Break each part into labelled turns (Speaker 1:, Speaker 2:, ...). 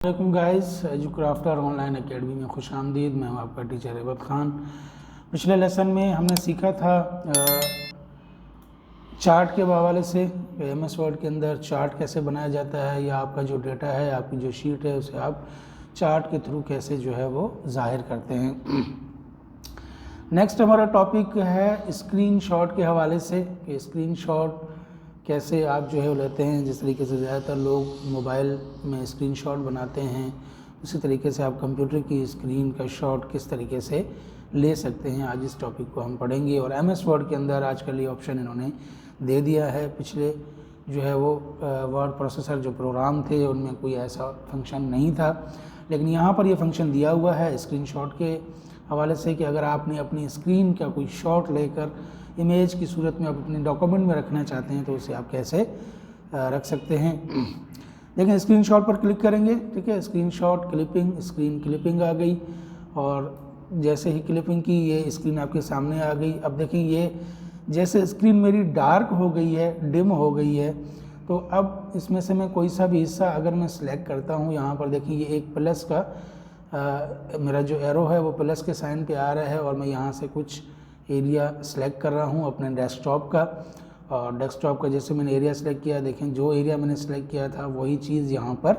Speaker 1: वालेकुम guys, एजुक्राफ्टर online academy में खुश आमदीद। मैं हूं आपका टीचर एबद ख़ान। पिछले लेसन में हमने सीखा था चार्ट के हवाले से MS वर्ड के अंदर चार्ट कैसे बनाया जाता है, या आपका जो डेटा है, आपकी जो शीट है, उसे आप चार्ट के थ्रू कैसे जो है वो ज़ाहिर करते हैं। नेक्स्ट हमारा टॉपिक है स्क्रीनशॉट के हवाले से कि स्क्रीनशॉट कैसे आप जो है वो लेते हैं। जिस तरीके से ज़्यादातर लोग मोबाइल में स्क्रीनशॉट बनाते हैं, उसी तरीके से आप कंप्यूटर की स्क्रीन का शॉट किस तरीके से ले सकते हैं, आज इस टॉपिक को हम पढ़ेंगे। और MS वर्ड के अंदर आजकल ये ऑप्शन इन्होंने दे दिया है। पिछले जो है वो वर्ड प्रोसेसर जो प्रोग्राम थे उनमें कोई ऐसा फंक्शन नहीं था, लेकिन यहाँ पर ये फंक्शन दिया हुआ है स्क्रीनशॉट के हवाले से कि अगर आपने अपनी स्क्रीन का कोई शॉट लेकर इमेज की सूरत में आप अपने डॉक्यूमेंट में रखना चाहते हैं तो उसे आप कैसे रख सकते हैं। देखें, स्क्रीनशॉट पर क्लिक करेंगे, ठीक है। स्क्रीनशॉट क्लिपिंग, स्क्रीन क्लिपिंग आ गई, और जैसे ही क्लिपिंग की ये स्क्रीन आपके सामने आ गई। अब देखें, ये जैसे स्क्रीन मेरी डार्क हो गई है, डिम हो गई है, तो अब इसमें से मैं कोई सा भी हिस्सा अगर मैं सिलेक्ट करता हूँ, यहाँ पर देखिए ये एक प्लस का मेरा जो एरो है वो प्लस के साइन पे आ रहा है, और मैं यहाँ से कुछ एरिया सेलेक्ट कर रहा हूँ अपने डेस्कटॉप का। और डेस्कटॉप का जैसे मैंने एरिया सेलेक्ट किया, देखें जो एरिया मैंने सेलेक्ट किया था वही चीज़ यहाँ पर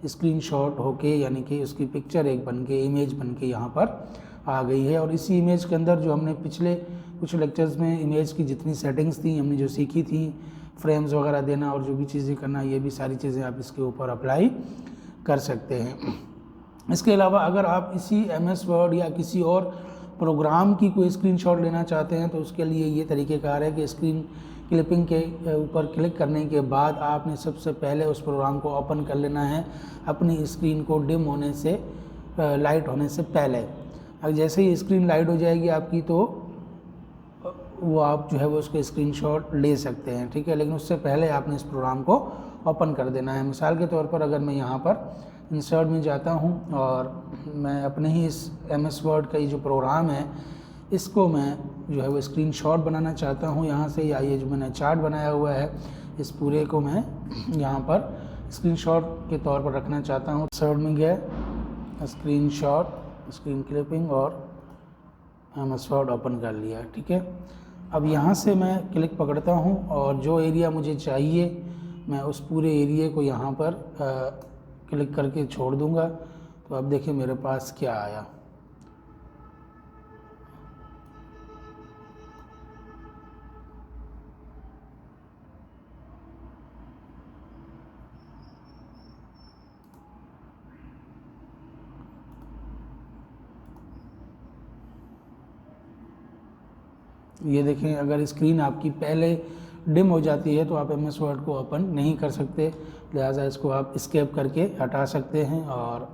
Speaker 1: स्क्रीनशॉट होके, यानी कि उसकी पिक्चर एक बन के, इमेज बन के यहाँ पर आ गई है। और इसी इमेज के अंदर जो हमने पिछले कुछ लेक्चर्स में इमेज की जितनी सेटिंग्स थी, हमने जो सीखी थी, फ्रेम्स वगैरह देना और जो भी चीज़ें करना, ये भी सारी चीज़ें आप इसके ऊपर अप्लाई कर सकते हैं। इसके अलावा अगर आप इसी MS वर्ड या किसी और प्रोग्राम की कोई स्क्रीनशॉट लेना चाहते हैं तो उसके लिए ये तरीक़ेकार है कि स्क्रीन क्लिपिंग के ऊपर क्लिक करने के बाद आपने सबसे पहले उस प्रोग्राम को ओपन कर लेना है अपनी स्क्रीन को डिम होने से, लाइट होने से पहले। अब जैसे ही स्क्रीन लाइट हो जाएगी आपकी, तो वो आप जो है वो उसके स्क्रीनशॉट ले सकते हैं, ठीक है। लेकिन उससे पहले आपने इस प्रोग्राम को ओपन कर देना है। मिसाल के तौर पर अगर मैं यहाँ पर इंसर्ट में जाता हूँ और मैं अपने ही इस MS वर्ड का ये जो प्रोग्राम है इसको मैं जो है वो स्क्रीनशॉट बनाना चाहता हूँ यहाँ से, या ये जो मैंने चार्ट बनाया हुआ है इस पूरे को मैं यहाँ पर स्क्रीनशॉट के तौर पर रखना चाहता हूँ। इंसर्ट में गया, स्क्रीनशॉट, स्क्रीन क्लिपिंग और MS वर्ड ओपन कर लिया, ठीक है। अब यहाँ से मैं क्लिक पकड़ता हूँ और जो एरिया मुझे चाहिए मैं उस पूरे एरिया को यहाँ पर क्लिक करके छोड़ दूँगा। तो अब देखिए मेरे पास क्या आया। ये देखें, अगर स्क्रीन आपकी पहले डिम हो जाती है तो आप MS वर्ड को ओपन नहीं कर सकते, लिहाजा इसको आप एस्केप करके हटा सकते हैं और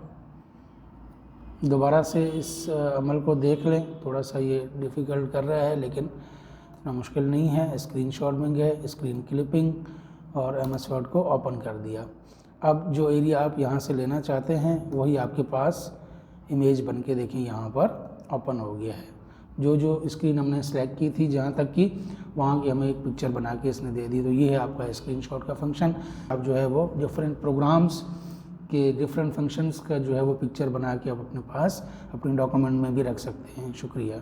Speaker 1: दोबारा से इस अमल को देख लें। थोड़ा सा ये डिफ़िकल्ट कर रहा है लेकिन इतना मुश्किल नहीं है। स्क्रीनशॉट में गए, स्क्रीन क्लिपिंग और MS वर्ड को ओपन कर दिया। अब जो एरिया आप यहाँ से लेना चाहते हैं वही आपके पास इमेज बन के देखिए यहाँ पर ओपन हो गया है। जो स्क्रीन हमने सेलेक्ट की थी जहाँ तक कि वहाँ की हमें एक पिक्चर बना के इसने दे दी। तो ये है आपका स्क्रीनशॉट का फंक्शन। आप जो है वो डिफरेंट प्रोग्राम्स के डिफरेंट फंक्शंस का जो है वो पिक्चर बना के आप अपने पास अपने डॉक्यूमेंट में भी रख सकते हैं। शुक्रिया।